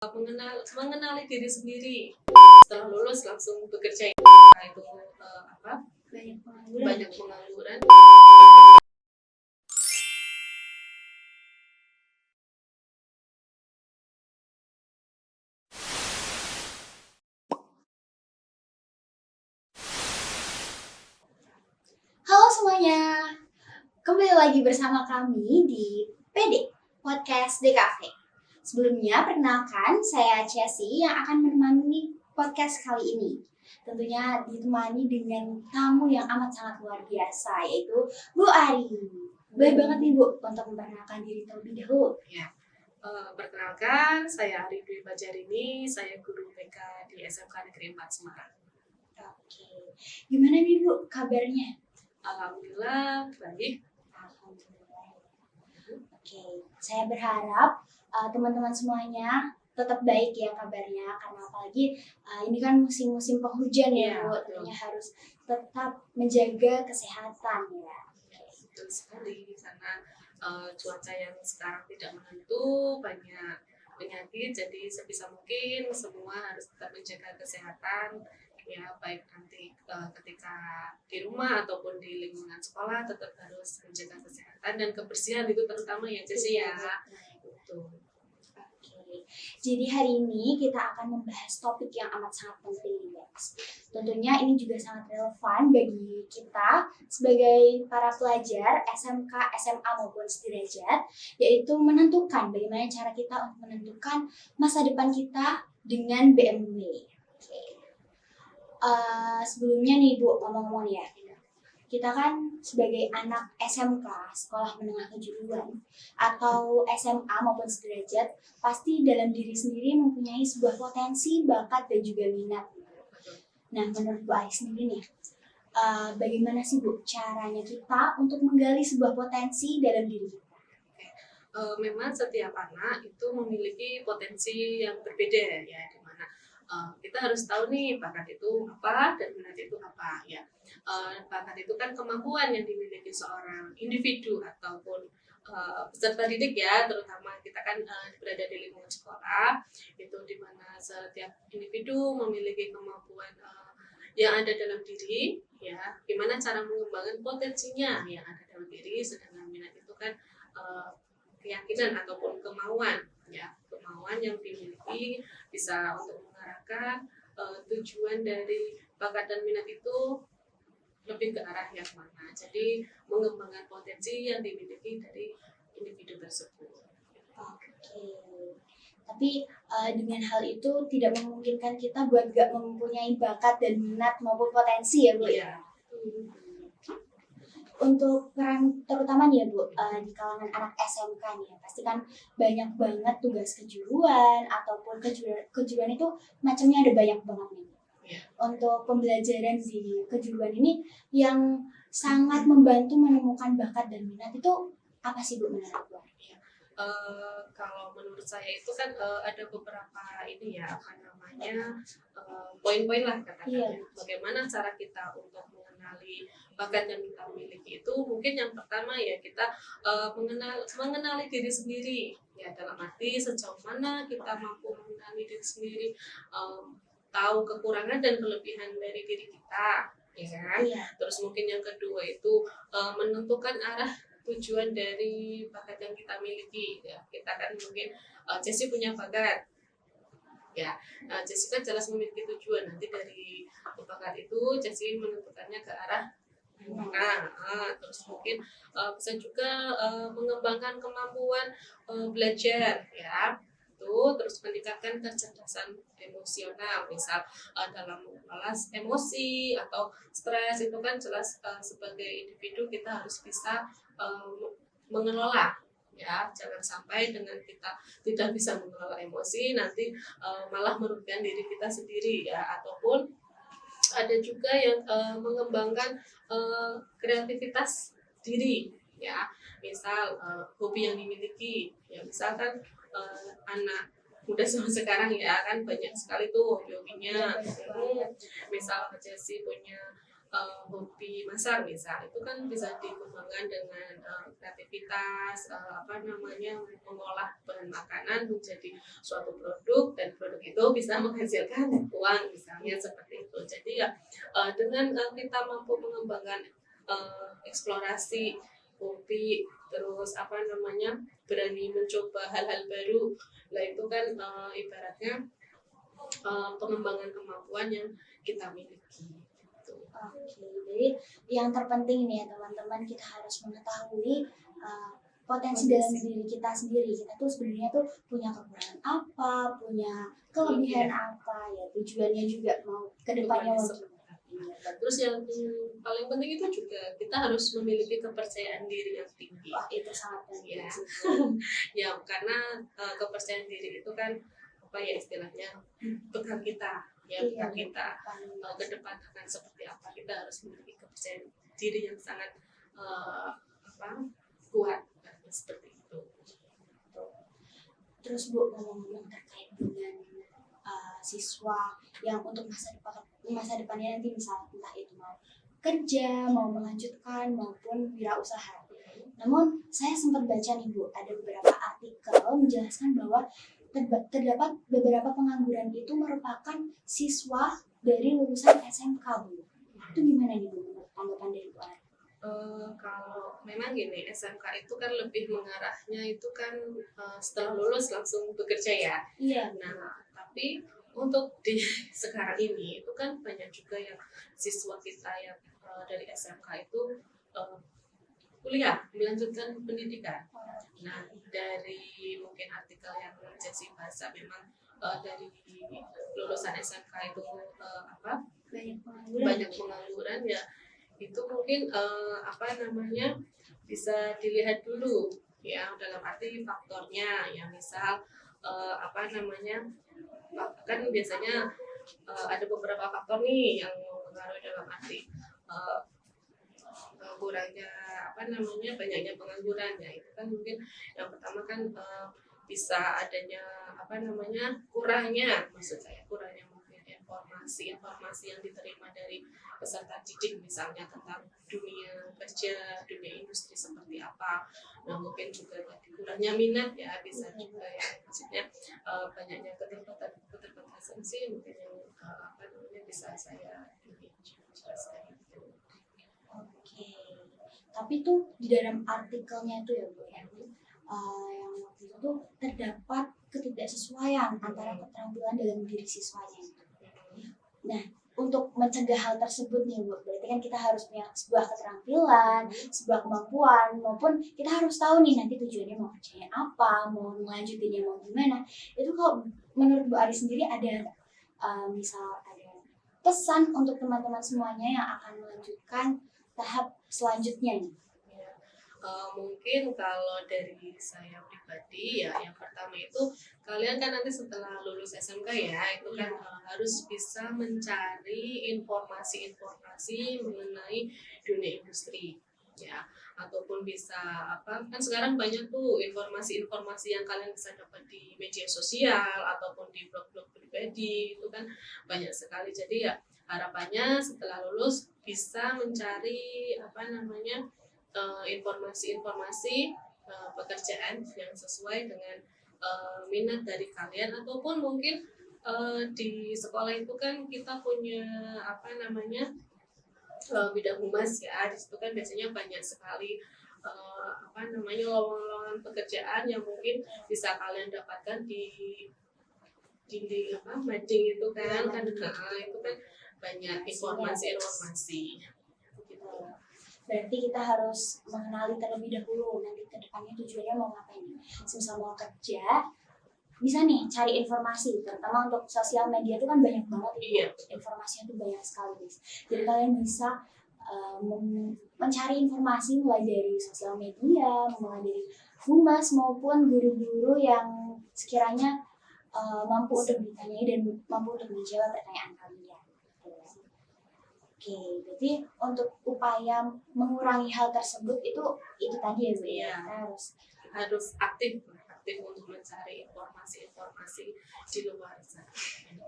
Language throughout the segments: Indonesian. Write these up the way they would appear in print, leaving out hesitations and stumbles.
mengenali diri sendiri setelah lulus langsung bekerja itu banyak pengangguran. Halo semuanya, kembali lagi bersama kami di PD Podcast DKV. Sebelumnya perkenalkan, saya Chelsea yang akan menemani podcast kali ini. Tentunya ditemani dengan tamu yang amat sangat luar biasa, yaitu Bu Ari. Boleh banget nih Bu untuk memperkenalkan diri terlebih dahulu. Perkenalkan, saya Ari Dwi Bajarini, saya guru BK di SMK Negeri 4 Semarang. Oke, gimana nih Bu kabarnya? Alhamdulillah baik. Alhamdulillah. Oke, saya berharap teman-teman semuanya tetap baik ya kabarnya, karena apalagi ini kan musim-musim penghujan ya Bu, tentunya harus tetap menjaga kesehatan ya. Betul sekali, karena cuaca yang sekarang tidak menentu, banyak penyakit, jadi sebisa mungkin semua harus tetap menjaga kesehatan ya, baik nanti ketika di rumah ataupun di lingkungan sekolah tetap harus menjaga kesehatan dan kebersihan, itu terutama ya Jesse ya. Betul. Oke, jadi hari ini kita akan membahas topik yang amat sangat penting guys. Tentunya ini juga sangat relevan bagi kita sebagai para pelajar SMK, SMA maupun sederajat, yaitu menentukan bagaimana cara kita untuk menentukan masa depan kita dengan BMW. Oke. Sebelumnya nih Bu, ngomong-ngomong ya, kita kan sebagai anak SMK, sekolah menengah kejuruan, atau SMA maupun sederajat, pasti dalam diri sendiri mempunyai sebuah potensi, bakat, dan juga minat. Nah, menurut Bu Ari sendiri nih, bagaimana sih Bu caranya kita untuk menggali sebuah potensi dalam diri kita? Memang setiap anak itu memiliki potensi yang berbeda ya, di mana kita harus tahu nih bakat itu apa dan minat itu apa ya. Bakat itu kan kemampuan yang dimiliki seorang individu ataupun peserta didik ya, terutama kita kan berada di lingkungan sekolah, itu di mana setiap individu memiliki kemampuan yang ada dalam diri ya, gimana cara mengembangkan potensinya yang ada dalam diri, sedangkan minat itu kan keyakinan ataupun kemauan yang dimiliki bisa untuk mengarahkan tujuan dari bakat dan minat itu lebih ke arah yang mana. Jadi mengembangkan potensi yang dimiliki dari individu tersebut. Oke. Tapi dengan hal itu tidak memungkinkan kita buat gak mempunyai bakat dan minat maupun potensi ya Bu ya. Untuk peran terutama nih ya Bu, di kalangan anak SMK nih ya, pasti kan banyak banget tugas kejuruan ataupun kejuruan itu macamnya ada banyak banget nih. Untuk pembelajaran di kejuruan ini yang sangat membantu menemukan bakat dan minat itu apa sih Bu menurut Bu? Kalau menurut saya itu kan ada beberapa ini ya, poin-poin lah katakannya. Bagaimana cara kita untuk mengenali bakat yang kita miliki itu, mungkin yang pertama ya kita mengenali diri sendiri ya, dalam arti sejauh mana kita mampu mengenali diri sendiri, tahu kekurangan dan kelebihan dari diri kita ya kan. Terus mungkin yang kedua itu menentukan arah tujuan dari bakat yang kita miliki ya. Kita kan mungkin Jessie punya bakat ya, Jessie kan jelas memiliki tujuan, nanti dari bakat itu Jessie menentukannya ke arah terus mungkin bisa juga mengembangkan kemampuan belajar ya, terus meningkatkan kecerdasan emosional, misal dalam membalas emosi atau stres, itu kan jelas sebagai individu kita harus bisa mengelola ya, jangan sampai dengan kita tidak bisa mengelola emosi nanti malah merugikan diri kita sendiri ya. Ataupun ada juga yang mengembangkan kreativitas diri ya, misal hobi yang dimiliki ya, misalkan anak muda zaman sekarang ya kan banyak sekali tuh hobi-hobinya. Misal Jessie punya hobi masak misal, itu kan bisa dikembangkan dengan kreativitas, mengolah bahan makanan menjadi suatu produk, dan produk itu bisa menghasilkan uang misalnya seperti itu. Jadi ya dengan kita mampu mengembangkan eksplorasi hobi, terus berani mencoba hal-hal baru, lah itu kan ibaratnya pengembangan kemampuan yang kita miliki. Oke, jadi yang terpenting nih ya teman-teman, kita harus mengetahui potensi dalam diri kita sendiri. Kita tuh sebenarnya tuh punya kekurangan apa, punya kelebihan apa, ya tujuannya juga mau ke depannya mau gimana. Terus yang paling penting itu juga kita harus memiliki kepercayaan diri yang tinggi. Wah, itu sangat penting. Ya, ya karena kepercayaan diri itu kan apa ya istilahnya bekal kita, ya bekal kita ke depan akan seperti apa. Kita harus memiliki kepercayaan diri yang sangat kuat, seperti itu. Terus Bu, ngomong-ngomong terkait dengan siswa yang untuk masa depannya nanti, misalnya entah itu mau kerja, mau melanjutkan maupun wirausaha. Namun saya sempat baca nih Bu, ada beberapa artikel menjelaskan bahwa terdapat beberapa pengangguran itu merupakan siswa dari lulusan SMK Bu. Itu gimana nih Bu, tanggapan dari Bu? Kalau memang gini, SMK itu kan lebih mengarahnya itu kan setelah lulus langsung bekerja ya. Iya. Nah, tapi untuk di sekarang ini itu kan banyak juga yang siswa kita yang dari SMK itu kuliah, melanjutkan pendidikan. Nah, dari mungkin artikel yang Jesse baca memang dari lulusan SMK itu banyak pengangguran ya. Itu mungkin bisa dilihat dulu ya, dalam arti faktornya ya, misal kan biasanya ada beberapa faktor nih yang mempengaruhi, dalam arti kurangnya banyaknya pengangguran ya. Itu kan mungkin yang pertama kan bisa adanya kurangnya mungkin informasi yang diterima dari peserta didik, misalnya tentang dunia kerja, dunia industri seperti apa. Nah, mungkin juga kurangnya minat ya, bisa juga ya, maksudnya banyaknya keterbatasan sih mungkin yang bisa saya jelaskan itu. Oke, tapi tuh di dalam artikelnya itu ya Bu ya, yang waktu itu tuh terdapat ketidaksesuaian antara keterampilan dalam diri siswanya. Nah, untuk mencegah hal tersebut nih Bu, berarti kan kita harus punya sebuah keterampilan, sebuah kemampuan, maupun kita harus tahu nih nanti tujuannya mau kerjanya apa, mau melanjutinnya mau gimana. Itu kalau menurut Bu Ari sendiri ada misal ada pesan untuk teman-teman semuanya yang akan melanjutkan tahap selanjutnya nih? Mungkin kalau dari saya pribadi ya, yang pertama itu kalian kan nanti setelah lulus SMK ya, itu kan harus bisa mencari informasi-informasi mengenai dunia industri ya, ataupun bisa kan sekarang banyak tuh informasi-informasi yang kalian bisa dapat di media sosial ataupun di blog-blog pribadi, itu kan banyak sekali. Jadi ya harapannya setelah lulus bisa mencari informasi-informasi pekerjaan yang sesuai dengan minat dari kalian, ataupun mungkin di sekolah itu kan kita punya bidang humas ya. Di situ kan biasanya banyak sekali lowongan pekerjaan yang mungkin bisa kalian dapatkan di mading itu kan itu kan banyak informasi gitu. Berarti kita harus mengenali terlebih dahulu nanti ke depannya tujuannya mau ngapain. Misal mau kerja, bisa nih cari informasi, terutama untuk sosial media itu kan banyak banget informasinya tuh banyak sekali guys. Jadi kalian bisa mencari informasi mulai dari sosial media, mulai dari humas maupun guru-guru yang sekiranya mampu untuk ditanyai dan mampu untuk menjawab pertanyaan kalian. Oke, berarti untuk upaya mengurangi hal tersebut itu tadi ya Bu ya, harus aktif untuk mencari informasi di luar sana,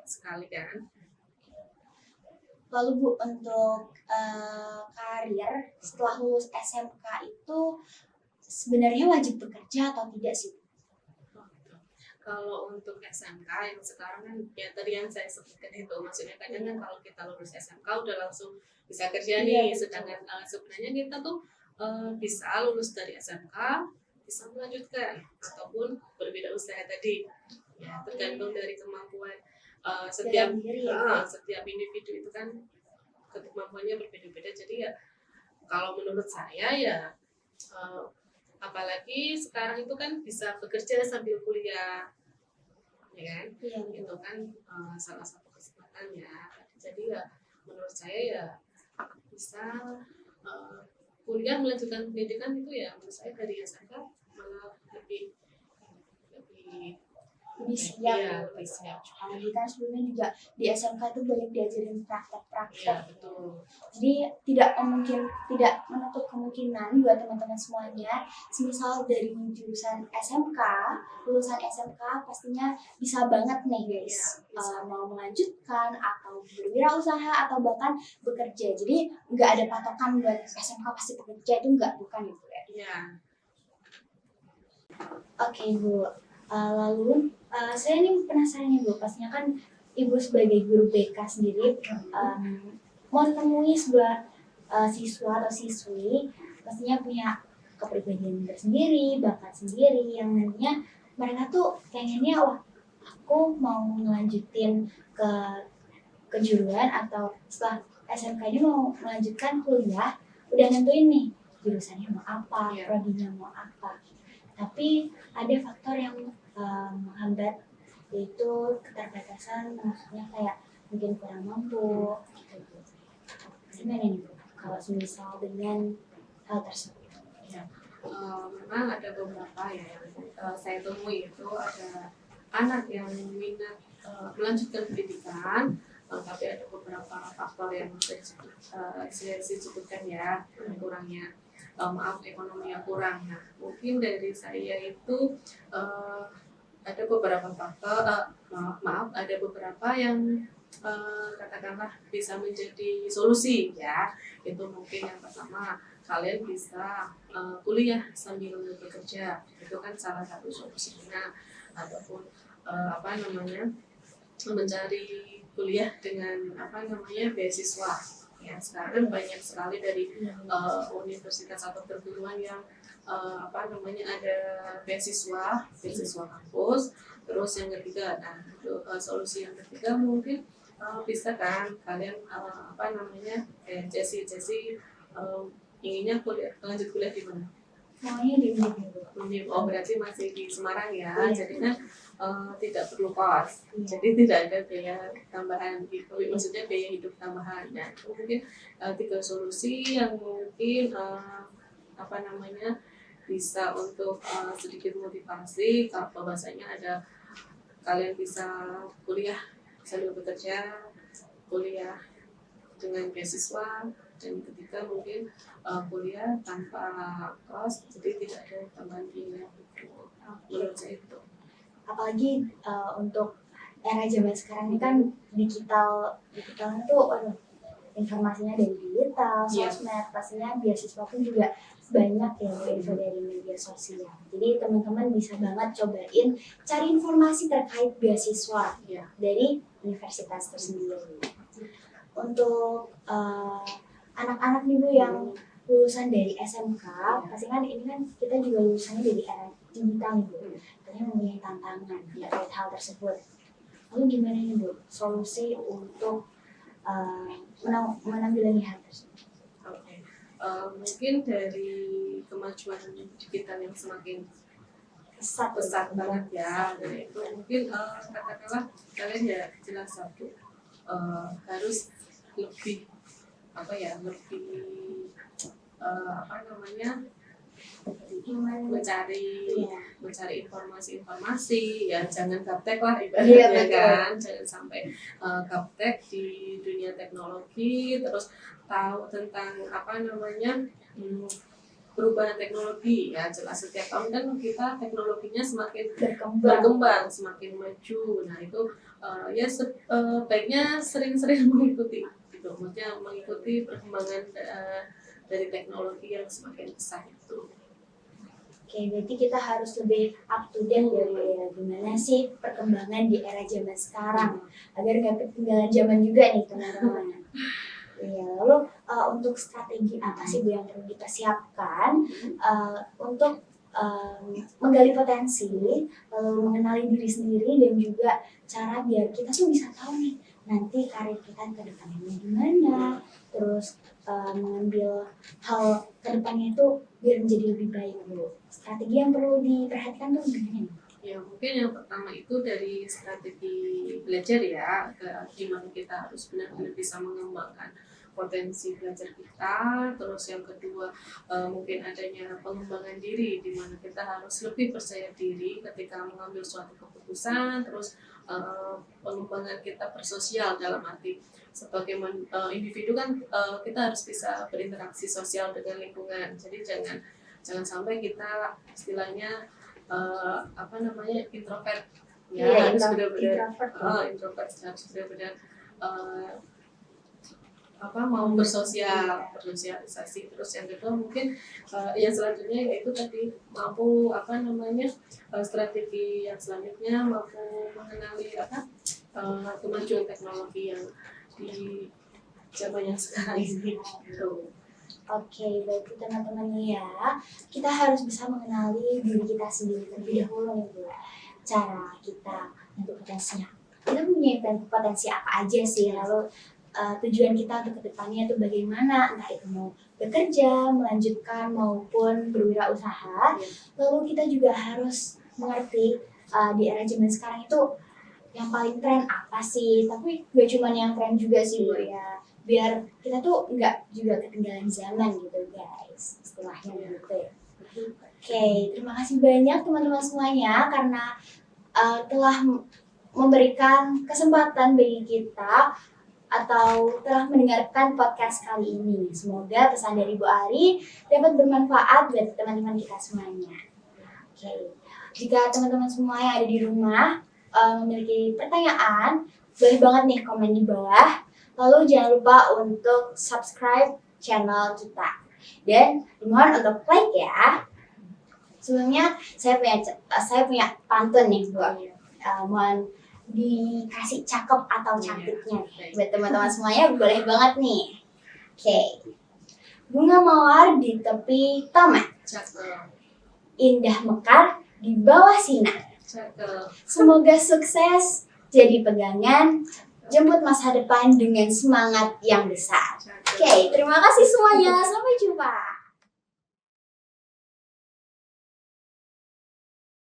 sekali kan. Lalu Bu, untuk karir setelah lulus SMK itu sebenarnya wajib bekerja atau tidak sih? Kalau untuk SMK yang sekarang kan ya tadi yang saya sebutkan itu, maksudnya kadang kan kalau kita lulus SMK udah langsung bisa kerja Iya, nih, betul. sedangkan sebenarnya kita tuh bisa lulus dari SMK bisa melanjutkan ataupun berbeda usaha tadi, ya tergantung dari kemampuan setiap Dalam diri ya. setiap individu itu kan kemampuannya berbeda-beda. Jadi ya kalau menurut saya ya eh, apalagi sekarang itu kan bisa bekerja sambil kuliah, ya kan? Iya, Itu kan salah satu kesempatannya. Jadi ya menurut saya ya bisa uh, kuliah melanjutkan pendidikan itu ya menurut saya dari SMK malah lebih lebih siap. iya, lebih siap. Apalagi kan sebelumnya juga di SMK itu banyak diajarin Iya, praktek-praktek. betul. Jadi tidak menutup kemungkinan buat teman-teman semuanya, semisal dari jurusan SMK, lulusan SMK pastinya bisa banget nih guys, Iya, bisa. mau melanjutkan atau berwirausaha atau bahkan bekerja. Jadi nggak ada patokan buat SMK pasti bekerja, itu bukan itu ya. Iya. Oke Bu, lalu saya ini penasaran nih Bu, pastinya kan Ibu sebagai guru BK sendiri mau menemui sebuah siswa atau siswi pastinya punya kepribadian tersendiri, bakat sendiri yang nantinya mereka tuh pengennya wah aku mau melanjutin ke kejuruan atau setelah SMK ini mau melanjutkan kuliah, udah nentuin nih jurusannya mau apa, Iya. prodinya mau apa. Tapi ada faktor yang menghambat, yaitu keterbatasan, maksudnya kayak mungkin kurang mampu gitu. Gimana nih Bu, kalau semisal dengan hal tersebut? Ya, memang ada beberapa ya yang saya temui itu ada anak yang minat melanjutkan pendidikan, tapi ada beberapa faktor yang saya sebutkan ya kurangnya, maaf ekonomi yang kurang. Nah, mungkin dari saya itu ada beberapa faktor, maaf ada beberapa yang katakanlah bisa menjadi solusi ya. Itu mungkin yang pertama, kalian bisa kuliah sambil bekerja, itu kan salah satu solusinya, ataupun mencari kuliah dengan beasiswa ya. Sekarang banyak sekali dari universitas atau perguruan yang ada beasiswa kampus. Terus yang ketiga, nah solusi yang ketiga mungkin bisa kan kalian Jesse inginnya lanjut kuliah di mana? Maunya di Undip. Oh, berarti masih di Semarang ya. Iya. Jadi kan tidak perlu kos. Iya. Jadi tidak ada biaya tambahan gitu. Maksudnya biaya hidup tambahan. Nah, itu mungkin tiga solusi yang mungkin bisa untuk sedikit motivasi kalau bahwasanya ada kalian bisa kuliah sambil bekerja, kuliah dengan beasiswa, dan ketiga mungkin kuliah tanpa kos, jadi tidak ada tambahan biaya. Menurut saya itu. Apalagi untuk era zaman sekarang ini kan digitalnya tuh informasinya dari digital, sosmed, pastinya beasiswa pun juga banyak ya info dari media sosial. Jadi teman-teman bisa banget cobain cari informasi terkait beasiswa dari universitas tersendiri. Untuk anak-anak nih Bu yang lulusan dari SMK, pasti kan ini kan kita juga lulusannya dari era digital nih Bu. Tentunya mempunyai tantangan terkait hal tersebut. Lalu gimana nih Bu solusi untuk menanggulangi hal tersebut? Mungkin dari kemajuan digital yang semakin pesat banget ya, dan itu mungkin katakanlah kalian ya jelas satu harus lebih mencari informasi ya, jangan gaptek lah ibaratnya kan, jangan sampai gaptek di dunia teknologi, terus tahu tentang perubahan teknologi ya. Jelas setiap tahun kan kita teknologinya semakin berkembang, semakin maju. Nah itu baiknya sering-sering mengikuti gitu. gitu, maksudnya mengikuti perkembangan dari teknologi yang semakin pesat itu. Oke, berarti kita harus lebih up to date ya, gimana sih perkembangan di era zaman sekarang agar nggak ketinggalan zaman juga nih teman-teman. Iya, lalu untuk strategi apa sih Bu yang perlu dipersiapkan untuk menggali potensi, lalu mengenali diri sendiri dan juga cara biar kita tuh bisa tahu nih nanti karir kita ke depannya gimana, terus mengambil hal ke depannya itu biar menjadi lebih baik Bu. Strategi yang perlu diperhatikan tuh gimana nih? Ya mungkin yang pertama itu dari strategi belajar ya, di mana kita harus benar-benar bisa mengembangkan potensi belajar kita. Terus yang kedua mungkin adanya pengembangan diri, di mana kita harus lebih percaya diri ketika mengambil suatu keputusan. Terus pengembangan kita bersosial, dalam arti sebagai individu kan kita harus bisa berinteraksi sosial dengan lingkungan. Jadi jangan sampai kita istilahnya introvert ya, harus benar-benar introvert, harus benar-benar mau bersosialisasi. Terus yang kedua mungkin yang selanjutnya yaitu tadi mampu strategi yang selanjutnya mampu mengenali kemajuan teknologi yang di zaman yang sekarang ini gitu. Oke, berarti teman-teman ya, kita harus bisa mengenali diri kita sendiri terlebih dahulu nih Bu. Cara kita untuk potensinya. Kita punya potensi apa aja sih, lalu tujuan kita untuk kedepannya itu bagaimana, entah itu mau bekerja, melanjutkan maupun berwirausaha. Lalu kita juga harus mengerti di era zaman sekarang itu yang paling tren apa sih, tapi gak cuma yang tren juga sih Bu ya, biar kita tuh nggak juga ketinggalan zaman gitu guys, istilahnya gitu ya. Oke, terima kasih banyak teman-teman semuanya karena telah memberikan kesempatan bagi kita atau telah mendengarkan podcast kali ini. Semoga pesan dari Bu Ari dapat bermanfaat buat teman-teman kita semuanya. Oke, jika teman-teman semua yang ada di rumah memiliki pertanyaan, boleh banget nih komen di bawah. Lalu jangan lupa untuk subscribe channel kita. Dan dimohon untuk like ya. Sebelumnya saya punya pantun nih Bu. Mohon dikasih cakep atau cantiknya buat teman-teman semuanya, boleh banget nih. Oke. Bunga mawar di tepi taman, indah mekar di bawah sinar. Semoga sukses jadi pegangan, jemput masa depan dengan semangat yang besar. Oke, terima kasih semuanya, sampai jumpa.